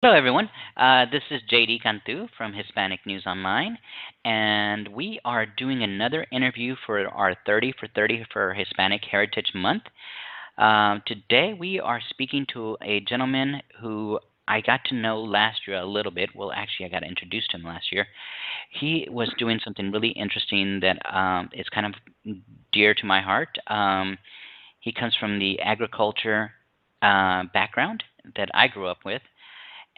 Hello, everyone. This is JD Cantu from Hispanic News Online, and we are doing another interview for our 30 for 30 for Hispanic Heritage Month. Today, we are speaking to a gentleman who I got to know last year a little bit. Well, actually, I got introduced to him last year. He was doing something really interesting that is kind of dear to my heart. He comes from the agriculture background that I grew up with.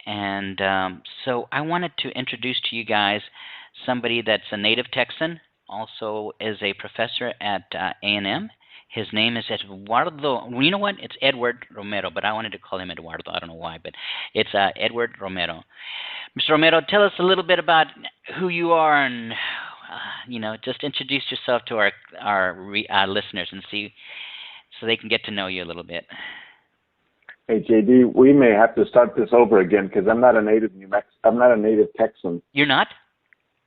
And so I wanted to introduce to you guys somebody that's a native Texan, also is a professor at A&M. His name is Eduardo. You know what? It's Edward Romero, but I wanted to call him Eduardo. I don't know why, but it's Edward Romero. Mr. Romero, tell us a little bit about who you are, and just introduce yourself to our listeners and see so they can get to know you a little bit. Hey JD, we may have to start this over again because I'm not a native I'm not a native Texan. You're not?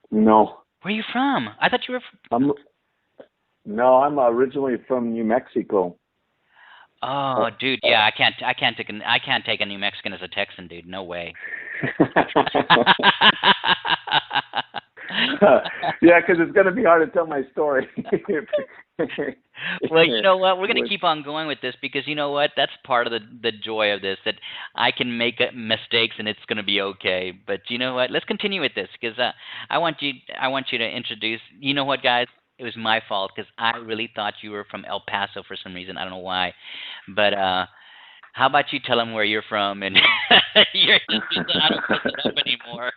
No. Where are you from? I thought you were No, I'm originally from New Mexico. Oh, dude, yeah, I can't take a New Mexican as a Texan, dude. No way. Yeah, because it's going to be hard to tell my story. Well, you know what? We're going to keep on going with this because you know what? That's part of the joy of this, that I can make mistakes and it's going to be okay. But you know what? Let's continue with this because I want you to introduce. You know what, guys? It was my fault because I really thought you were from El Paso for some reason. I don't know why, but how about you tell them where you're from and you're just I don't mess it up anymore.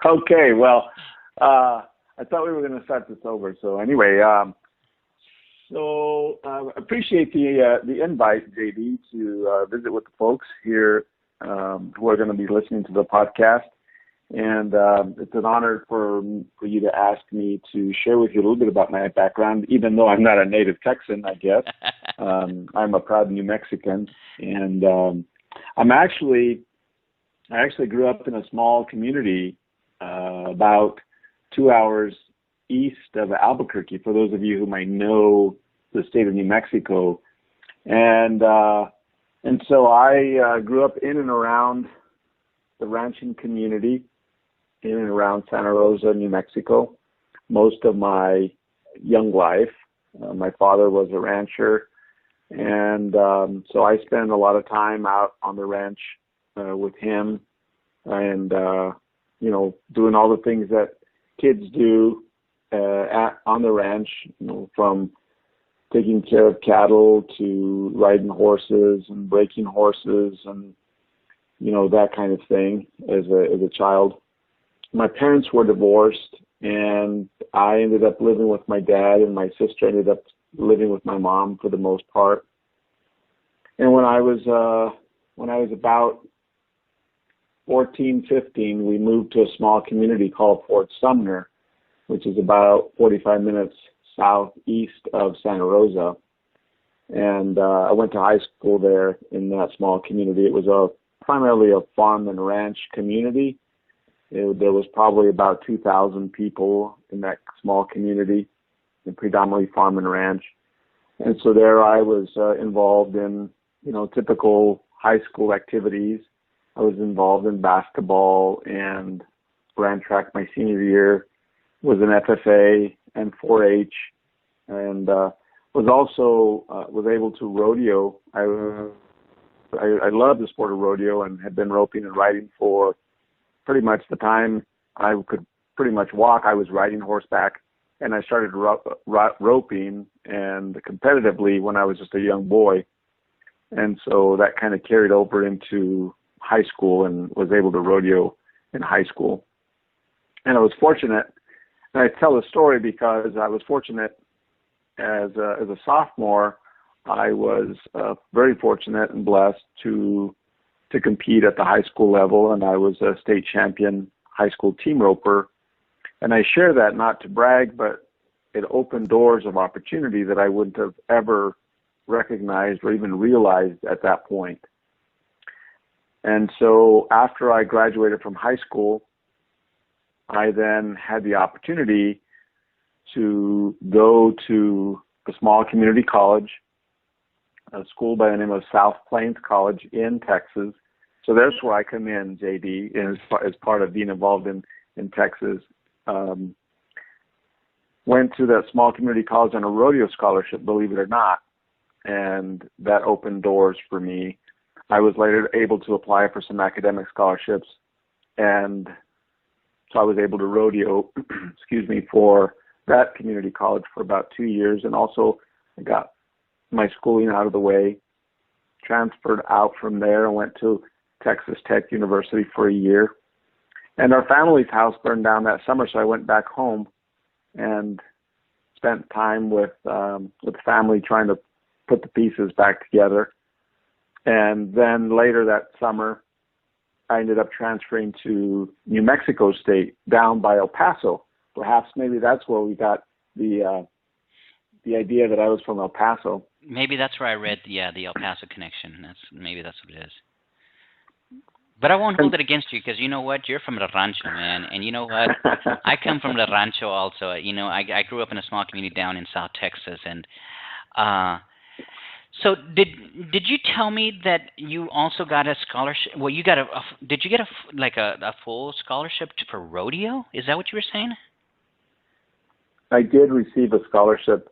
Okay, well, I thought we were going to start this over. So anyway, appreciate the invite, JD, to visit with the folks here who are going to be listening to the podcast. And it's an honor for you to ask me to share with you a little bit about my background, even though I'm not a native Texan, I guess. I'm a proud New Mexican, and I actually grew up in a small community about 2 hours east of Albuquerque, for those of you who might know the state of New Mexico. And so I grew up in and around the ranching community, in and around Santa Rosa, New Mexico, most of my young life. My father was a rancher, and so I spent a lot of time out on the ranch with him, and doing all the things that kids do on the ranch, from taking care of cattle to riding horses and breaking horses and that kind of thing as a child. My parents were divorced, and I ended up living with my dad, and my sister ended up living with my mom for the most part. And when I was about 14, 15, we moved to a small community called Fort Sumner, which is about 45 minutes southeast of Santa Rosa. And I went to high school there in that small community. It was primarily a farm and ranch community. There was probably about 2,000 people in that small community, and predominantly farm and ranch. And so there I was involved in, typical high school activities. I was involved in basketball and ran track my senior year, was an FFA and 4-H, and was able to rodeo. I love the sport of rodeo and had been roping and riding for pretty much the time I could pretty much walk. I was riding horseback, and I started roping and competitively when I was just a young boy. And so that kind of carried over into high school and was able to rodeo in high school. And I was fortunate, and I tell the story because I was fortunate as a sophomore. I was very fortunate and blessed to compete at the high school level, and I was a state champion high school team roper. And I share that not to brag, but it opened doors of opportunity that I wouldn't have ever recognized or even realized at that point. And so after I graduated from high school, I then had the opportunity to go to a small community college, a school by the name of South Plains College in Texas, So there's where I come in, JD, and as part of being involved in Texas. Went to that small community college on a rodeo scholarship, believe it or not, and that opened doors for me. I was later able to apply for some academic scholarships, and so I was able to rodeo, for that community college for about 2 years, and also I got my schooling out of the way, transferred out from there, and went to Texas Tech University for a year. And our family's house burned down that summer, so I went back home and spent time with family trying to put the pieces back together. And then later that summer, I ended up transferring to New Mexico State down by El Paso. Perhaps maybe that's where we got the idea that I was from El Paso. Maybe that's where I read the El Paso connection. Maybe that's what it is. But I won't hold it against you, because you know what? You're from the rancho, man. And you know what? I come from the rancho also. You know, I grew up in a small community down in South Texas. And so did you tell me that you also got a scholarship? Well, you got did you get a full scholarship for rodeo? Is that what you were saying? I did receive a scholarship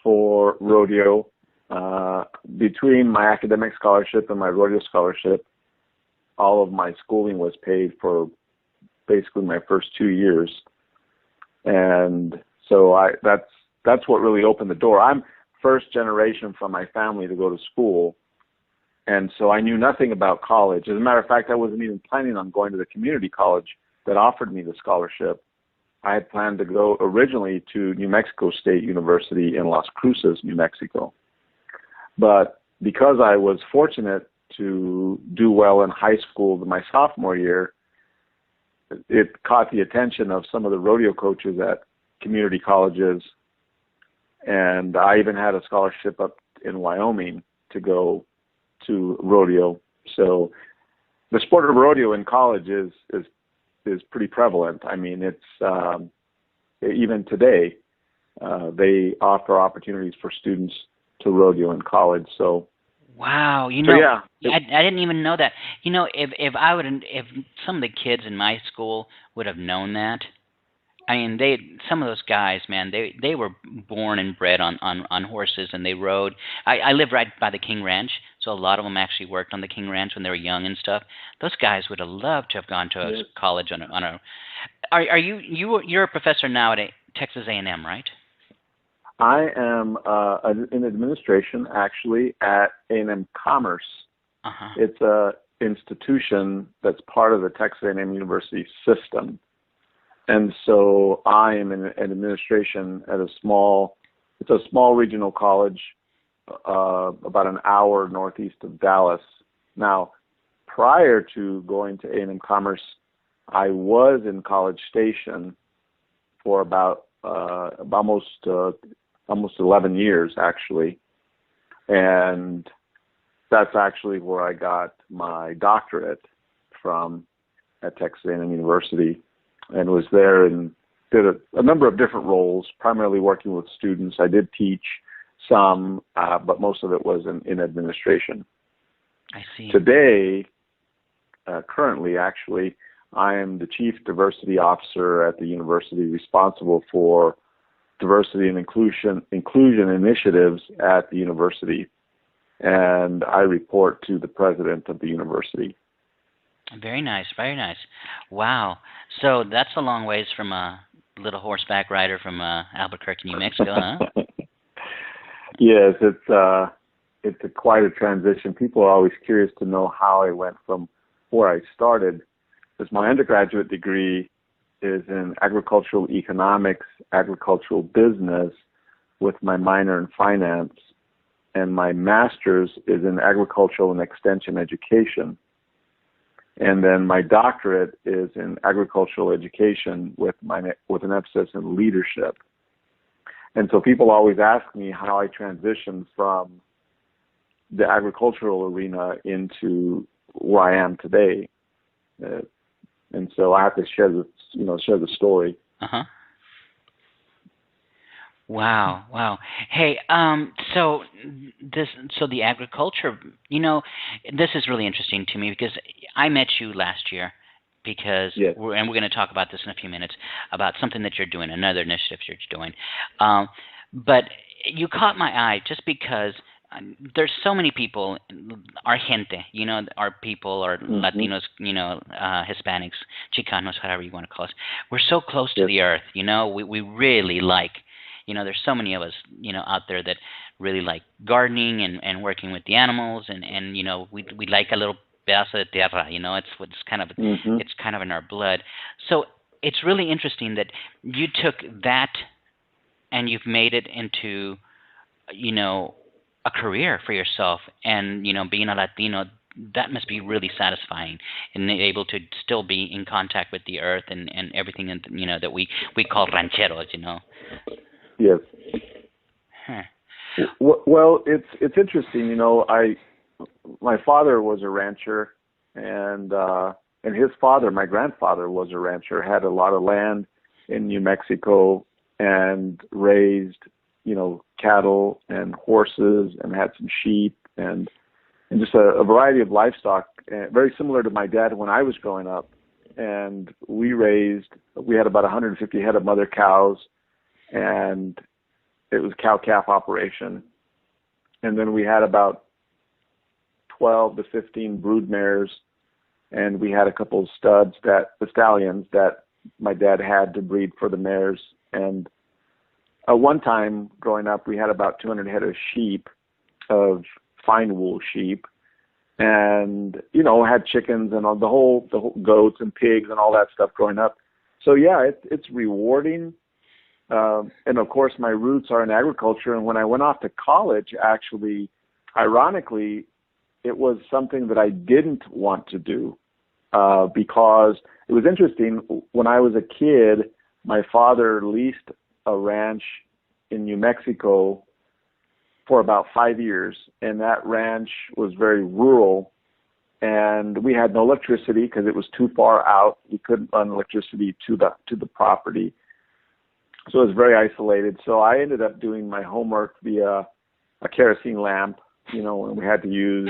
for rodeo. Between my academic scholarship and my rodeo scholarship, all of my schooling was paid for basically my first 2 years. And so that's what really opened the door. I'm first generation from my family to go to school. And so I knew nothing about college. As a matter of fact, I wasn't even planning on going to the community college that offered me the scholarship. I had planned to go originally to New Mexico State University in Las Cruces, New Mexico. But because I was fortunate to do well in high school my sophomore year, it caught the attention of some of the rodeo coaches at community colleges. And I even had a scholarship up in Wyoming to go to rodeo. So the sport of rodeo in college is pretty prevalent. I mean, it's even today they offer opportunities for students to rodeo in college. So wow, you know, I didn't even know that. You know, if some of the kids in my school would have known that, I mean, some of those guys, man, they were born and bred on horses, and they rode. I live right by the King Ranch, so a lot of them actually worked on the King Ranch when they were young and stuff. Those guys would have loved to have gone to a college on a. You're a professor now at Texas A&M, right? I am in administration, actually, at A&M Commerce. Uh-huh. It's a institution that's part of the Texas A&M University system. And so I am in administration at it's a small regional college about an hour northeast of Dallas. Now, prior to going to A&M Commerce, I was in College Station for about almost 11 years, actually. And that's actually where I got my doctorate from at Texas A&M University, and was there and did a number of different roles, primarily working with students. I did teach some, but most of it was in administration. I see. Today, currently, actually, I am the Chief Diversity Officer at the university, responsible for diversity and inclusion initiatives at the university, and I report to the president of the university. Very nice, very nice. Wow. So that's a long ways from a little horseback rider from Albuquerque, New Mexico, huh? Yes, it's quite a transition. People are always curious to know how I went from where I started, because my undergraduate degree is in agricultural economics, agricultural business, with my minor in finance, and my master's is in agricultural and extension education. And then my doctorate is in agricultural education with an emphasis in leadership. And so people always ask me how I transitioned from the agricultural arena into where I am today. And so I have to share the story. Uh-huh. Wow, wow. Hey, this, so the agriculture, you know, this is really interesting to me because I met you last year because Yes. we're going to talk about this in a few minutes about something that you're doing, another initiative you're doing. Um, but you caught my eye just because there's so many people, our gente, our people, our Hmm. Latinos, Hispanics, Chicanos, whatever you want to call us. We're so close to Yes. the earth, we really like, there's so many of us, out there that really like gardening and working with the animals, and we like a little pedazo de tierra, Hmm. it's kind of in our blood. So it's really interesting that you took that and you've made it into, you know, a career for yourself, and being a Latino, that must be really satisfying, and able to still be in contact with the earth and everything, and that we call rancheros, Yes. Huh. Well, it's interesting. I my father was a rancher, and his father, my grandfather, was a rancher. Had a lot of land in New Mexico and raised, cattle and horses, and had some sheep and just a variety of livestock, very similar to my dad when I was growing up. And we had about 150 head of mother cows, and it was cow calf operation. And then we had about 12 to 15 brood mares, and we had a couple of the stallions that my dad had to breed for the mares. And one time growing up, we had about 200 head of sheep, of fine wool sheep, and had chickens and all the whole goats and pigs and all that stuff growing up. So yeah, it's rewarding. And of course, my roots are in agriculture. And when I went off to college, actually, ironically, it was something that I didn't want to do, because it was interesting. When I was a kid, my father leased a ranch in New Mexico for about 5 years, and that ranch was very rural, and we had no electricity because it was too far out. We couldn't run electricity to the property, so it was very isolated. So I ended up doing my homework via a kerosene lamp, and we had to use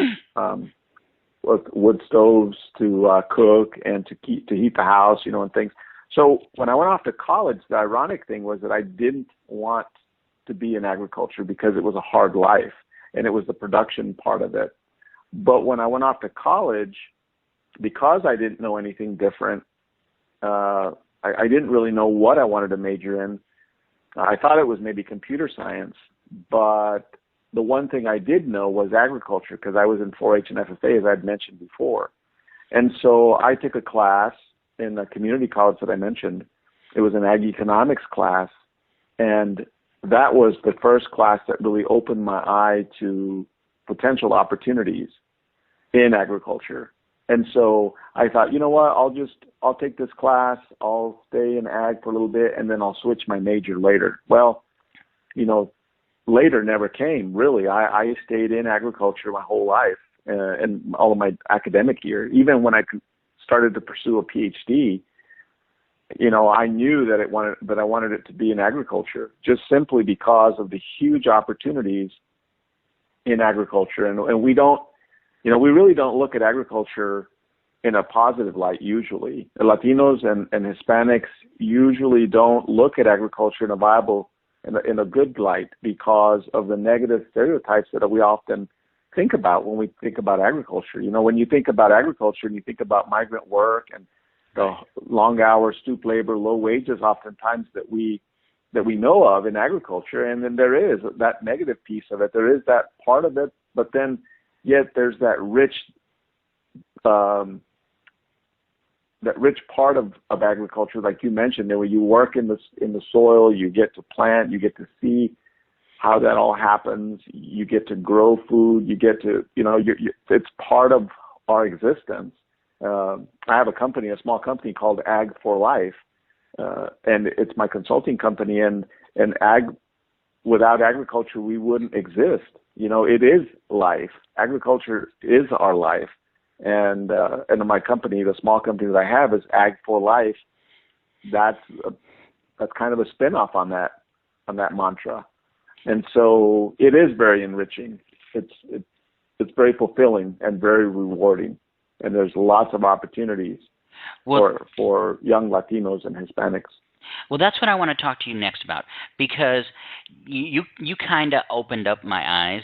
wood stoves to cook and to heat the house, and things. So when I went off to college, the ironic thing was that I didn't want to be in agriculture because it was a hard life and it was the production part of it. But when I went off to college, because I didn't know anything different, I didn't really know what I wanted to major in. I thought it was maybe computer science, but the one thing I did know was agriculture because I was in 4-H and FFA, as I'd mentioned before. And so I took a class in the community college that I mentioned. It was an ag economics class, and that was the first class that really opened my eye to potential opportunities in agriculture. And so I thought, you know what, I'll take this class, I'll stay in ag for a little bit, and then I'll switch my major later. Well, later never came, really. I stayed in agriculture my whole life, and all of my academic year. Even when I started to pursue a Ph.D., I knew that I wanted it to be in agriculture, just simply because of the huge opportunities in agriculture. And we don't, we really don't look at agriculture in a positive light usually. The Latinos and Hispanics usually don't look at agriculture in a good light because of the negative stereotypes that we often think about when we think about agriculture. When you think about agriculture and you think about migrant work and the long hours, stoop labor, low wages, oftentimes that we know of in agriculture, and then there is that negative piece of it. There is that part of it, but then yet there's that rich part of agriculture, like you mentioned, where you work in the soil, you get to plant, you get to see how that all happens, you get to grow food, you get to, it's part of our existence. I have a small company called AgForLife, and it's my consulting company. And without agriculture, we wouldn't exist. It is life. Agriculture is our life. And my company, the small company that I have, is AgForLife. That's kind of a spinoff on that. on that mantra. And so it is very enriching. It's very fulfilling and very rewarding. And there's lots of opportunities for young Latinos and Hispanics. Well, that's what I want to talk to you next about, because you kind of opened up my eyes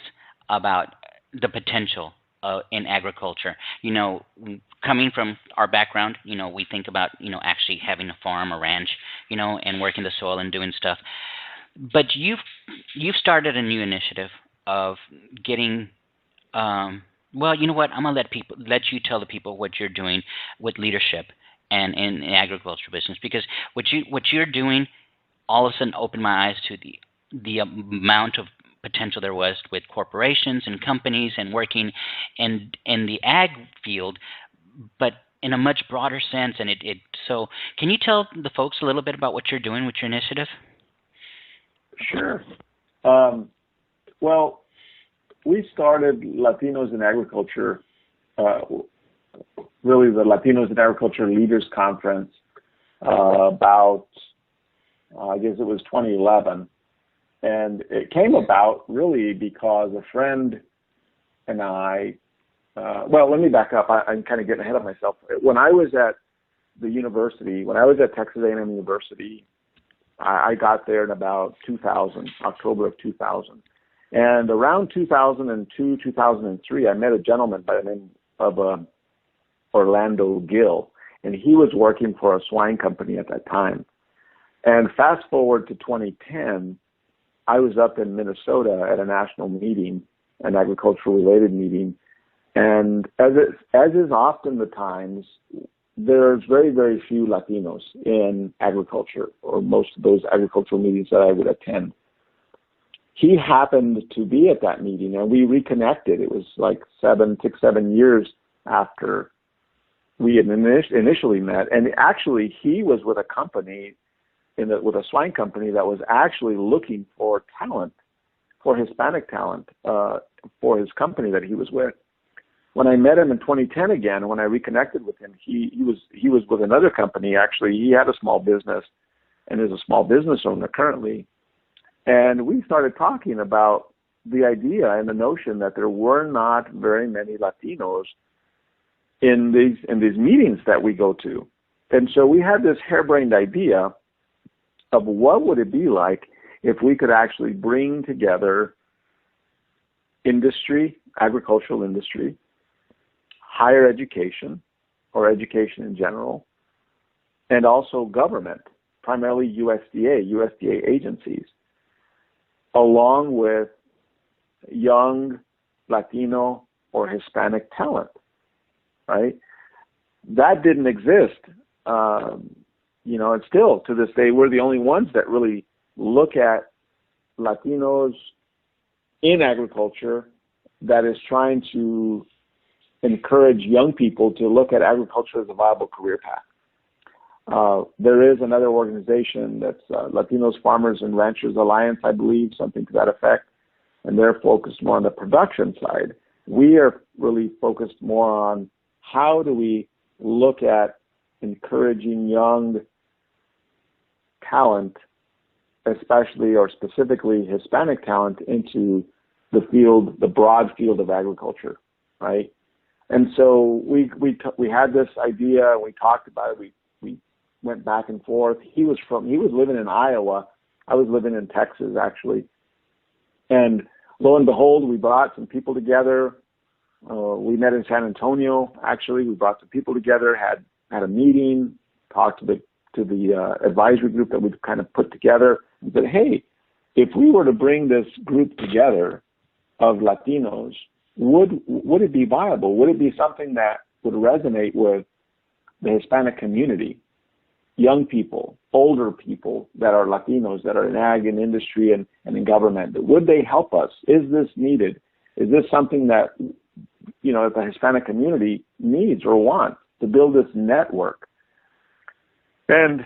about the potential in agriculture. Coming from our background, we think about actually having a farm, a ranch, and working the soil and doing stuff. But you've started a new initiative of getting. Well, you know what? I'm gonna let you tell the people what you're doing with leadership and in agriculture business, because what you're doing all of a sudden opened my eyes to the amount of potential there was with corporations and companies and working in the ag field, but in a much broader sense. And so can you tell the folks a little bit about what you're doing with your initiative? Sure. Well, we started Latinos in Agriculture, really the Latinos in Agriculture Leaders Conference, about, I guess it was 2011. And it came about really because a friend and I, well, let me back up. I'm kind of getting ahead of myself. When I was at the university, when I was at Texas A&M University, I got there in about 2000, October of 2000. And around 2002, 2003, I met a gentleman by the name of Orlando Gill, and he was working for a swine company at that time. And fast forward to 2010, I was up in Minnesota at a national meeting, an agricultural-related meeting, and as is often the times, there's very, very few Latinos in agriculture, or most of those agricultural meetings that I would attend. He happened to be at that meeting, and we reconnected. It was like 7 years after we had initially met. And actually, he was with a company, with a swine company that was actually looking for talent, for Hispanic talent, for his company that he was with. When I met him in 2010 again, when I reconnected with him, he was with another company. Actually, he had a small business and is a small business owner currently. And we started talking about the idea and the notion that there were not very many Latinos in these meetings that we go to. And so we had this harebrained idea of what would it be like if we could actually bring together industry, agricultural industry, higher education, or education in general, and also government, primarily USDA agencies, along with young Latino or Hispanic talent, right? That didn't exist. And still to this day, we're the only ones that really look at Latinos in agriculture that is trying to encourage young people to look at agriculture as a viable career path. There is another organization that's Latinos Farmers and Ranchers Alliance, I believe, something to that effect, and they're focused more on the production side. We are really focused more on how do we look at encouraging young talent, especially or specifically Hispanic talent, into the field, the broad field of agriculture, right? And so we had this idea, we talked about it, we went back and forth. He was living in Iowa. I was living in Texas, actually. And lo and behold, we brought some people together. We met in San Antonio, actually. We brought some people together, had a meeting, talked to the advisory group that we'd kind of put together, and said, hey, if we were to bring this group together of Latinos, would it be viable? Would it be something that would resonate with the Hispanic community, young people, older people that are Latinos, that are in ag and industry and in government? Would they help us? Is this needed? Is this something that, the Hispanic community needs or wants to build this network? And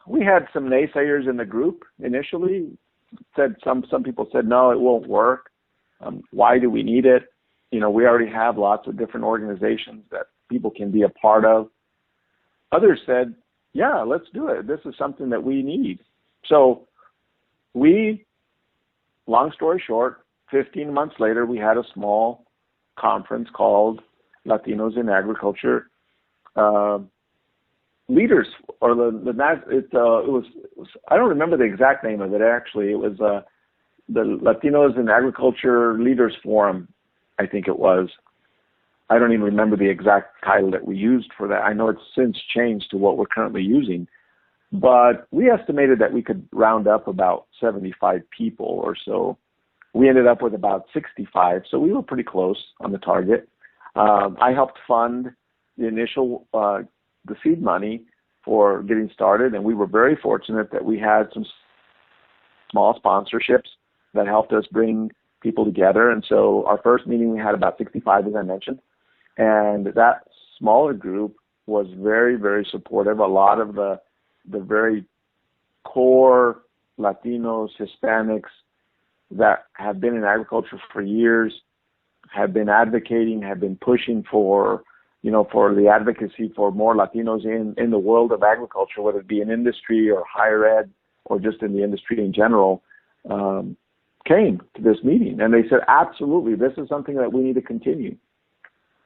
we had some naysayers in the group initially. Some people said, no, it won't work. Why do we need it? We already have lots of different organizations that people can be a part of. Others said, yeah, let's do it. This is something that we need. So we long story short, 15 months later, we had a small conference called Latinos in Agriculture uh, Leaders, or it was, I don't remember the exact name of it actually. It was the Latinos in Agriculture Leaders Forum, I think it was. I don't even remember the exact title that we used for that. I know it's since changed to what we're currently using. But we estimated that we could round up about 75 people or so. We ended up with about 65, so we were pretty close on the target. I helped fund the initial, the seed money for getting started, and we were very fortunate that we had some small sponsorships that helped us bring people together. And so our first meeting, we had about 65, as I mentioned. And that smaller group was very, very supportive. A lot of the very core Latinos, Hispanics that have been in agriculture for years, have been advocating, have been pushing for, for the advocacy for more Latinos in the world of agriculture, whether it be in industry or higher ed or just in the industry in general, came to this meeting. And they said, absolutely, this is something that we need to continue.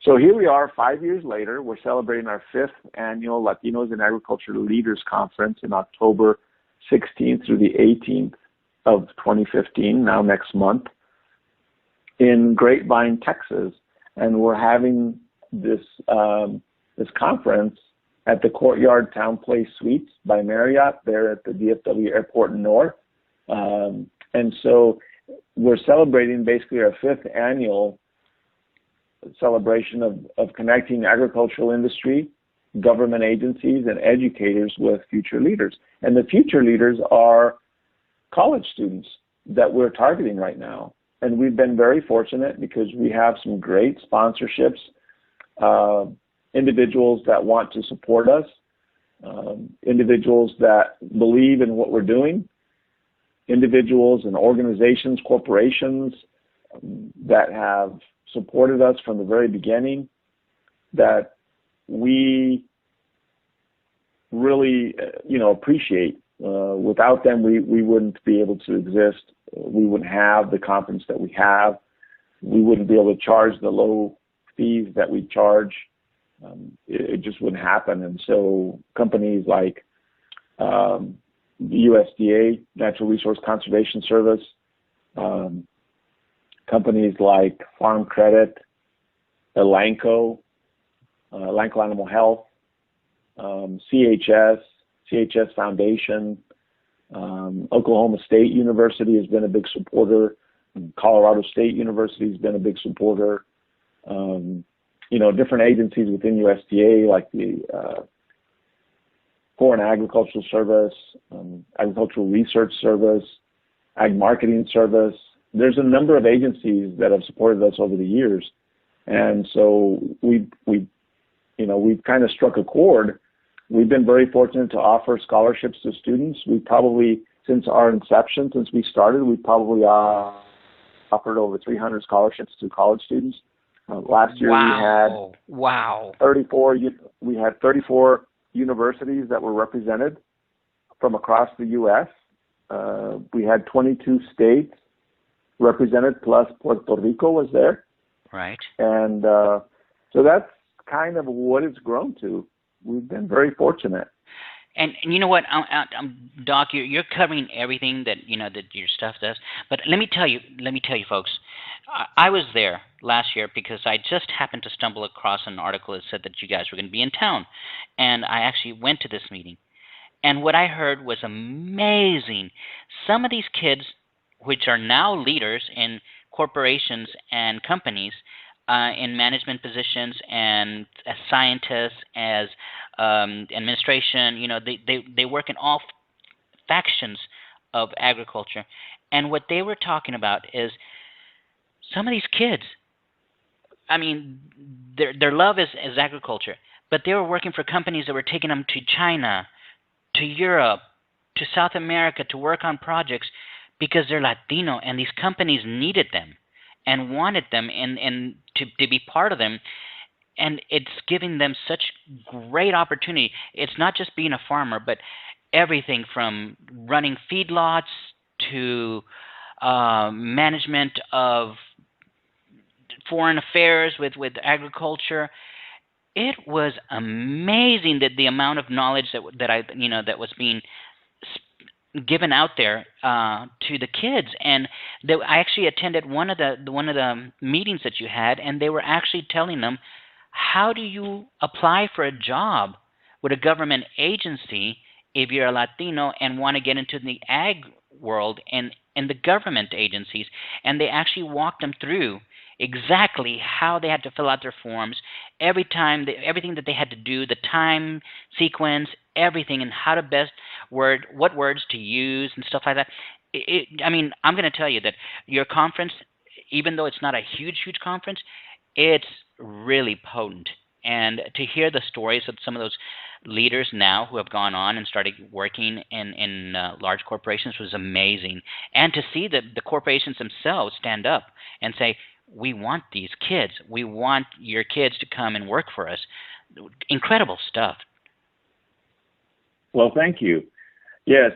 So here we are 5 years later. We're celebrating our 5th annual Latinos in Agriculture Leaders Conference in October 16th through the 18th of 2015, now next month, in Grapevine, Texas. And we're having this conference at the Courtyard Town Place Suites by Marriott there at the DFW Airport North. And so we're celebrating basically our 5th annual celebration of connecting agricultural industry, government agencies, and educators with future leaders. And the future leaders are college students that we're targeting right now. And we've been very fortunate because we have some great sponsorships, individuals that want to support us, individuals that believe in what we're doing, individuals and organizations, corporations that have supported us from the very beginning, that we really, appreciate. Without them, we wouldn't be able to exist. We wouldn't have the conference that we have. We wouldn't be able to charge the low fees that we charge. It just wouldn't happen. And so companies like the USDA, Natural Resource Conservation Service, companies like Farm Credit, Elanco, Elanco Animal Health, CHS Foundation, Oklahoma State University has been a big supporter. Colorado State University has been a big supporter. Different agencies within USDA like the Foreign Agricultural Service, Agricultural Research Service, Ag Marketing Service. There's a number of agencies that have supported us over the years, and so we've kind of struck a chord. We've been very fortunate to offer scholarships to students. We probably, since our inception, since we started, we probably offered over 300 scholarships to college students. Last year we had 34. We had 34 universities that were represented from across the U.S. We had 22 states represented, plus Puerto Rico was there. Right. And so that's kind of what it's grown to. We've been very fortunate. And you know what, Doc, you're covering everything that that your stuff does. But let me tell you, folks, I was there last year because I just happened to stumble across an article that said that you guys were going to be in town, and I actually went to this meeting. And what I heard was amazing. Some of these kids, which are now leaders in corporations and companies, in management positions and as scientists, as administration, they work in all factions of agriculture. And what they were talking about is some of these kids, I mean, their love is agriculture, but they were working for companies that were taking them to China, to Europe, to South America to work on projects because they're Latino, and these companies needed them and wanted them and to be part of them. And it's giving them such great opportunity. It's not just being a farmer, but everything from running feedlots to management of foreign affairs with agriculture. It was amazing that the amount of knowledge that was being given out there to the kids. And I actually attended one of the meetings that you had, and they were actually telling them, how do you apply for a job with a government agency if you're a Latino and want to get into the ag world and the government agencies? And they actually walked them through exactly how they had to fill out their forms, everything that they had to do, the time sequence, everything, and how to best what words to use and stuff like that. I mean, I'm going to tell you that your conference, even though it's not a huge conference, it's really potent. And to hear the stories of some of those leaders now who have gone on and started working in large corporations was amazing. And to see the corporations themselves stand up and say, we want these kids. We want your kids to come and work for us. Incredible stuff. Well, thank you. Yes,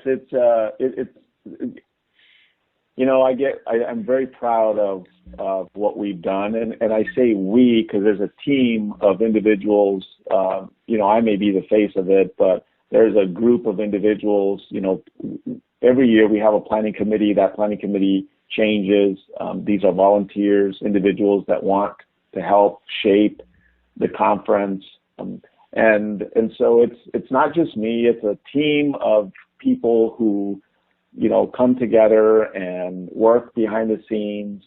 I'm very proud of what we've done, and I say we because there's a team of individuals. I may be the face of it, but there's a group of individuals. Every year we have a planning committee. That planning committee changes. These are volunteers, individuals that want to help shape the conference, and so it's not just me. It's a team of people who come together and work behind the scenes.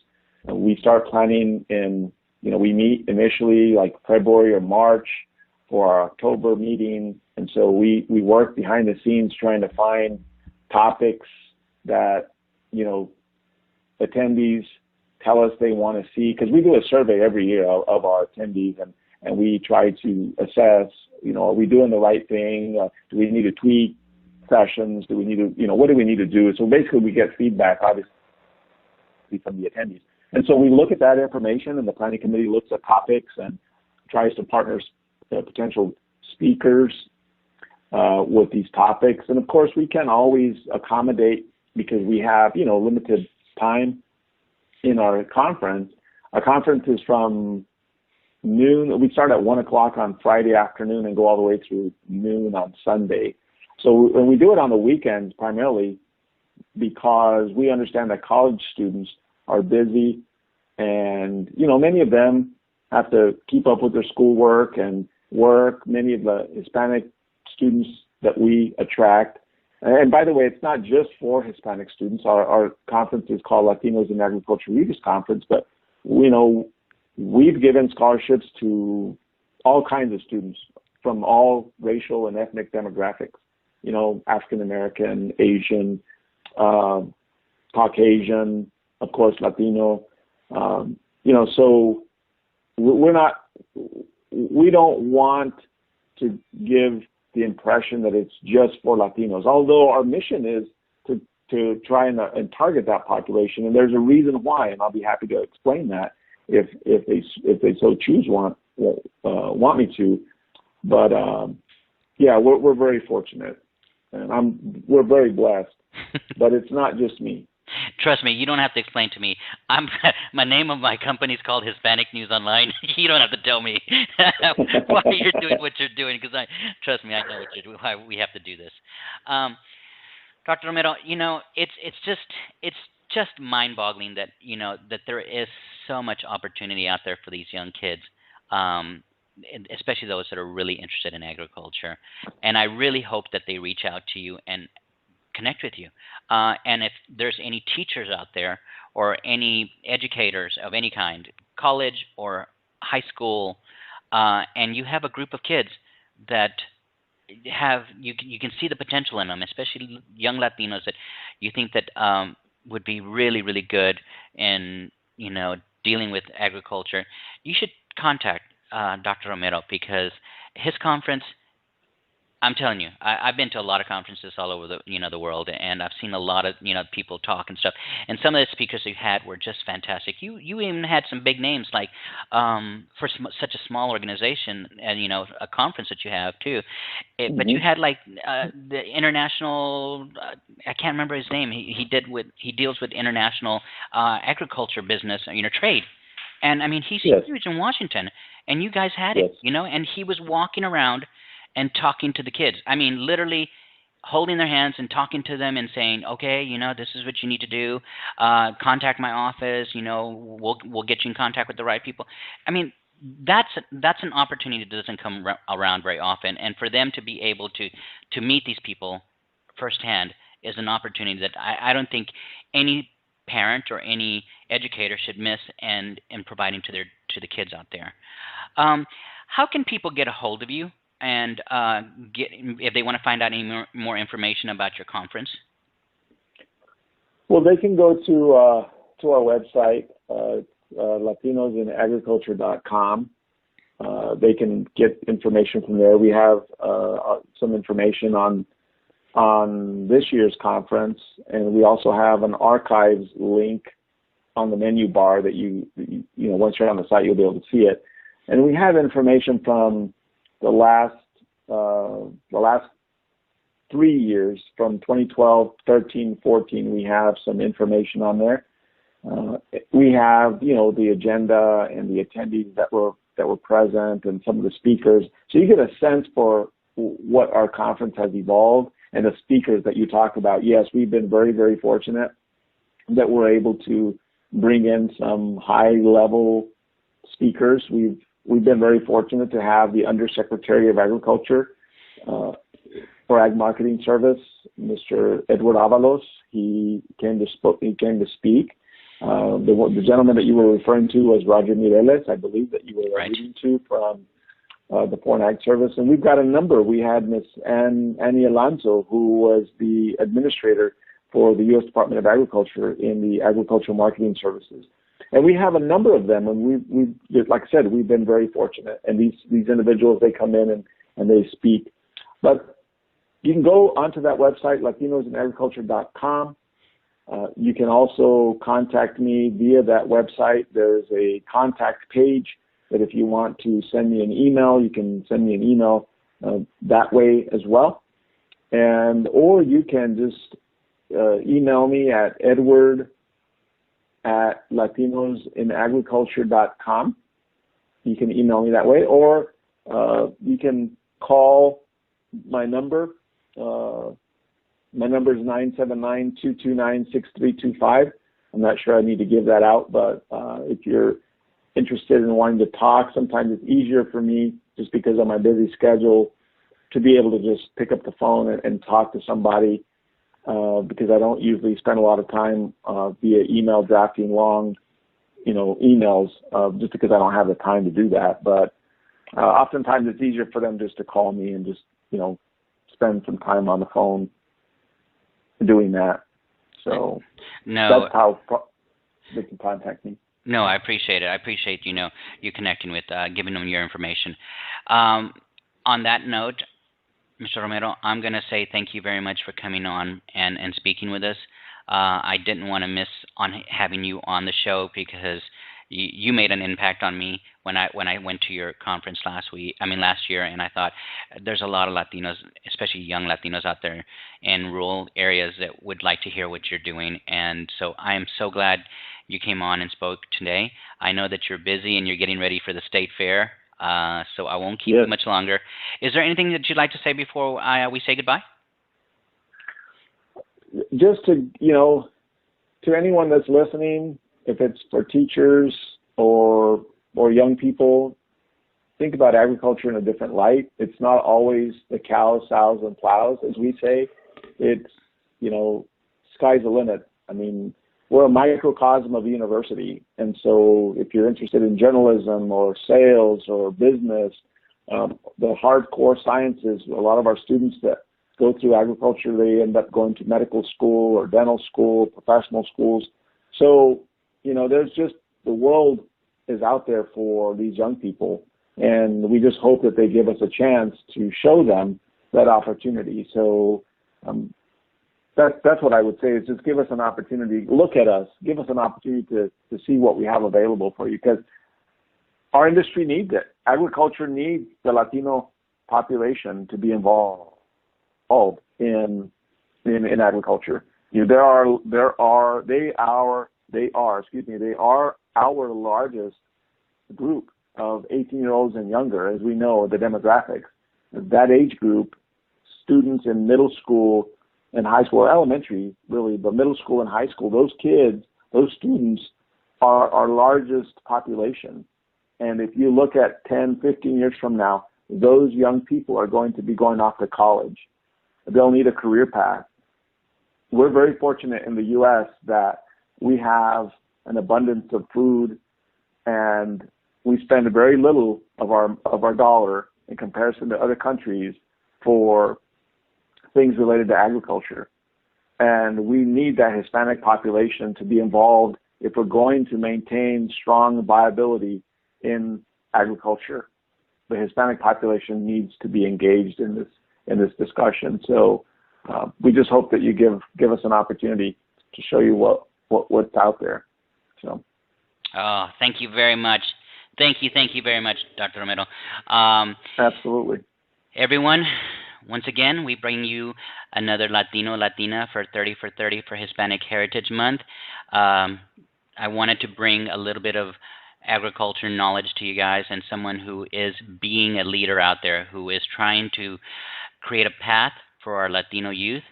We start planning we meet initially like February or March for our October meeting. And so we work behind the scenes trying to find topics that, attendees tell us they want to see, because we do a survey every year of our attendees, and we try to assess, are we doing the right thing? Do we need to tweak sessions? Do we need to, what do we need to do? So basically we get feedback, obviously, from the attendees. And so we look at that information, and the planning committee looks at topics and tries to partner potential speakers with these topics. And of course, we can always accommodate because we have, limited time in our conference. Our conference is from noon. We start at 1 o'clock on Friday afternoon and go all the way through noon on Sunday. So when we do it on the weekends primarily because we understand that college students are busy and, many of them have to keep up with their schoolwork and work. Many of the Hispanic students that we attract, and by the way, it's not just for Hispanic students. Our conference is called Latinos in Agriculture Readers Conference, but, we've given scholarships to all kinds of students from all racial and ethnic demographics. African American, Asian, Caucasian, of course, Latino. So we don't want to give the impression that it's just for Latinos, although our mission is to try and target that population. And there's a reason why, and I'll be happy to explain that if they so choose want me to. But we're very fortunate. And we're very blessed, but it's not just me. Trust me, you don't have to explain to me. My name of my company is called Hispanic News Online. You don't have to tell me why you're doing what you're doing, because trust me, I know what you're doing. Why we have to do this. Dr. Romero, it's just mind-boggling that that there is so much opportunity out there for these young kids. Especially those that are really interested in agriculture. And I really hope that they reach out to you and connect with you. And if there's any teachers out there or any educators of any kind, college or high school, and you have a group of kids that you can see the potential in them, especially young Latinos that you think that would be really good in dealing with agriculture, you should contact Dr. Romero, because his conference I'm telling you, I've been to a lot of conferences all over the world, and I've seen a lot of people talk and stuff. And some of the speakers you had were just fantastic. You even had some big names like for such a small organization, and a conference that you have too. But you Hmm. had like the international. I can't remember his name. He deals with international agriculture business, trade. And I mean, he's Yes, huge in Washington, and you guys had him, yes. and he was walking around and talking to the kids. I mean, literally holding their hands and talking to them and saying, "Okay, this is what you need to do. Contact my office. We'll get you in contact with the right people." I mean, that's an opportunity that doesn't come around very often, and for them to be able to meet these people firsthand is an opportunity that I don't think any parent or any educator should miss and in providing to the kids out there. Um, how can people get a hold of you and get if they want to find out any more information about your conference? Well, they can go to our website, latinosinagriculture.com. They can get information from there. We have some information on this year's conference, and we also have an archives link on the menu bar that once you're on the site, you'll be able to see it. And we have information from the last 3 years, from 2012, 13, 14. We have some information on there. We have, the agenda and the attendees that were present and some of the speakers. So you get a sense for what our conference has evolved and the speakers that you talked about. Yes, we've been very, very fortunate that we're able to bring in some high-level speakers. We've been very fortunate to have the Undersecretary of Agriculture for Ag Marketing Service, Mr. Edward Avalos. He came to speak. The gentleman that you were referring to was Roger Mireles, I believe, that you were Right. alluding to from the Foreign Ag Service. And we've got a number. We had Miss Annie Alonso, who was the administrator for the U.S. Department of Agriculture in the Agricultural Marketing Services. And we have a number of them, and we like I said, we've been very fortunate. And these individuals, they come in and they speak. But you can go onto that website, latinosinagriculture.com. You can also contact me via that website. There's a contact page that if you want to send me an email, you can send me an email that way as well. Or you can just email me at edward@latinosinagriculture.com. You can email me that way, or you can call my number. My number is 979-229-6325. I'm not sure I need to give that out, but if you're interested in wanting to talk, sometimes it's easier for me, just because of my busy schedule, to be able to just pick up the phone and talk to somebody, because I don't usually spend a lot of time via email drafting long, emails, just because I don't have the time to do that. But oftentimes it's easier for them just to call me and just, spend some time on the phone doing that. So No, that's how they can contact me. no, I appreciate it. I appreciate you connecting with giving them your information. On that note, Mr. Romero, I'm going to say thank you very much for coming on and speaking with us. I didn't want to miss on having you on the show because you made an impact on me when I went to your conference last year, and I thought there's a lot of Latinos, especially young Latinos out there in rural areas that would like to hear what you're doing. And so I am so glad you came on and spoke today. I know that you're busy and you're getting ready for the state fair, so I won't keep you much longer. Is there anything that you'd like to say before we say goodbye? Just to anyone that's listening, if it's for teachers or young people, think about agriculture in a different light. It's not always the cows, sows, and plows, as we say. It's, sky's the limit. I mean, we're a microcosm of a university. And so if you're interested in journalism or sales or business, the hardcore sciences, a lot of our students that go through agriculture, they end up going to medical school or dental school, professional schools. So, there's just, the world is out there for these young people. And we just hope that they give us a chance to show them that opportunity. So that's what I would say, is just give us an opportunity, look at us, give us an opportunity to see what we have available for you, because our industry needs it. Agriculture needs the Latino population to be involved in agriculture. You know, they are our largest group of 18-year-olds and younger, as we know, the demographics. That age group, students in middle school and high school, or elementary, really, but middle school and high school, those kids, those students are our largest population. And if you look at 10, 15 years from now, those young people are going to be going off to college. They'll need a career path. We're very fortunate in the U.S. that we have an abundance of food, and we spend very little of our dollar in comparison to other countries for things related to agriculture. And we need that Hispanic population to be involved if we're going to maintain strong viability in agriculture. The Hispanic population needs to be engaged in this discussion. So we just hope that you give us an opportunity to show you what's out there. So. Oh, thank you very much. Thank you very much, Dr. Romero. Absolutely. Everyone, once again, we bring you another Latina for 30 for 30 for Hispanic Heritage Month. I wanted to bring a little bit of agriculture knowledge to you guys, and someone who is being a leader out there, who is trying to create a path for our Latino youth.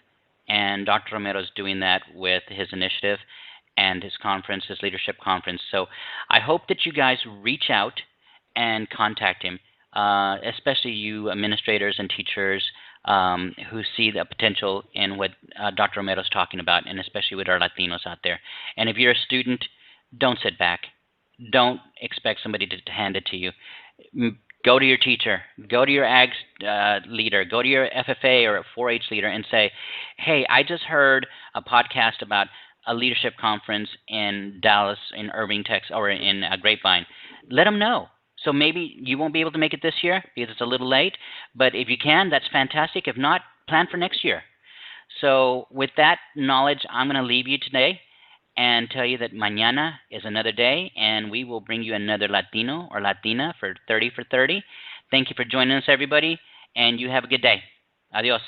And Dr. Romero is doing that with his initiative and his conference, his leadership conference. So I hope that you guys reach out and contact him, especially you administrators and teachers who see the potential in what Dr. Romero is talking about, and especially with our Latinos out there. And if you're a student, don't sit back. Don't expect somebody to hand it to you. Go to your teacher, go to your ag leader, go to your FFA or 4-H leader and say, hey, I just heard a podcast about a leadership conference in Dallas, in Irving, Texas, or in Grapevine. Let them know. So maybe you won't be able to make it this year because it's a little late, but if you can, that's fantastic. If not, plan for next year. So with that knowledge, I'm going to leave you today and tell you that mañana is another day, and we will bring you another Latino or Latina for 30 for 30. Thank you for joining us, everybody, and you have a good day. Adios.